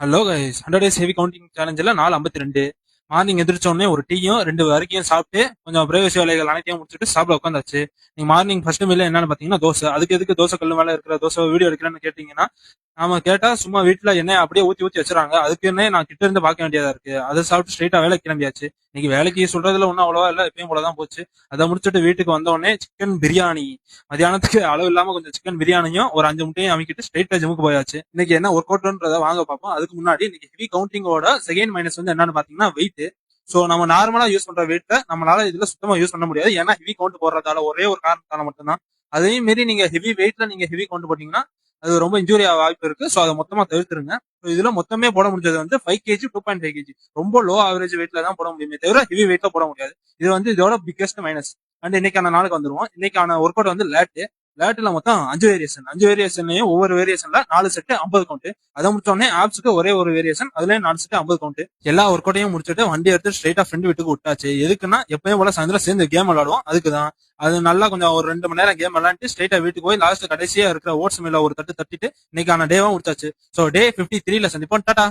Hello guys 100 days heavy counting சேலஞ்சில் நாள் 52. Morning எந்திரிச்ச உடனே ஒரு டீயும் 2 வரைக்கும் சாப்பிட்டு கொஞ்சம் பிரேவசி வேலைகள் அனைத்தையும் முடிச்சுட்டு சாப்பிட உட்காந்தாச்சு. நீங்க மார்னிங் ஃபர்ஸ்ட் மீல் என்னன்னு பாத்தீங்கன்னா தோசை. அதுக்கு எதுக்கு தோசை கல்லு மேல இருக்கிற தோசை வீடியோ எடுக்கிறேன்னு கேட்டீங்கன்னா, நாம கேட்டா சும்மா வீட்டுல எண்ணெய் அப்படியே ஊத்தி ஊத்தி வச்சிருக்காங்க. அதுக்கு என்ன நான் கிட்ட இருந்து பார்க்க வேண்டியதா இருக்கு. அதை சாப்பிட்டு ஸ்ட்ரைட்டா வேலைக்கு கிளம்பியாச்சு. இன்னைக்கு வேலைக்கு சொல்றதுல ஒன்றும் அவ்வளவா இல்ல, எப்பயும் போலதான் போச்சு. அதை முடிச்சுட்டு வீட்டுக்கு வந்த உடனே சிக்கன் பிரியாணி, மதியானத்துக்கு அளவு இல்லாம கொஞ்சம் சிக்கன் பிரியாணியும் ஒரு 5 முட்டையும் அமைக்கிட்டு ஸ்ட்ரைட்டா ஜிமுக்கு போயாச்சு. இன்னைக்கு என்ன ஒர்க் அவுட்ன்றத வாங்க பார்ப்போம். அதுக்கு முன்னாடி இன்னைக்கு ஹெவி கவுண்டிங்கோட செகண்ட் மைனஸ் வந்து என்னன்னு பாத்தீங்கன்னா வெயிட். சோ நம்ம நார்மலா யூஸ் பண்ற வெயிட்ட நம்மளால இதுல சுத்தமா யூஸ் பண்ண முடியாது. ஏன்னா ஹெவி கவுண்ட் போடுறதால ஒரே ஒரு காரணத்தால மட்டும்தான். அதையும் மீறி நீங்க ஹெவி வெயிட்ல நீங்க ஹெவி கவுண்ட் போட்டீங்கன்னா அது ரொம்ப இன்ஜூரி ஆக வாய்ப்பு இருக்கு. சோ அதை மொத்தமா தவிர்த்துருங்க. இதுல மொத்தமே போட முடிஞ்சது வந்து 5 கேஜி 2.5 கேஜி. ரொம்ப லோ ஆவரேஜ் வெயிட்ல தான் போட முடியுமே தவிர ஹெவி வெயிட்ல போட முடியாது. இது வந்து இதோட பிக்கெஸ்ட் மைனஸ். அண்ட் இன்னைக்கான நாளுக்கு வந்துருவோம். இன்னைக்கான ஒர்க் அவுட் வந்து லேட்ல மொத்தம் 5 வேரியேஷன்லயும் ஒவ்வொரு வேரியேஷன்ல 4 செட் 50 கவுண்ட். அதை முடிச்சோடனே ஆப்ஸ்க்கு ஒரே ஒரு வேரியேஷன், அதுலயும் 4 செட் 50 கவுண்ட். எல்லா ஒர்க் அவுட்டையும் முடிச்சுட்டு வண்டி எடுத்து ஸ்ட்ரைட்டா ஃப்ரெண்ட் வீட்டுக்கு விட்டாச்சு. எதுக்குன்னா எப்பயும் போல சாயந்தரம் சேர்ந்து கேம் விளையாடுவோம், அதுக்குதான். அது நல்லா கொஞ்சம் ஒரு 2 மணி நேரம் கேம் விளையாண்டு ஸ்ட்ரைட்டா வீட்டுக்கு போய் லாஸ்ட் கடைசியா இருக்கிற ஓட்ஸ் மில்ல ஒரு தட்டு தட்டிட்டு இன்னைக்கான டேவா முடிச்சாச்சு. சோ டே 53ல சந்திப்போம். டாடா.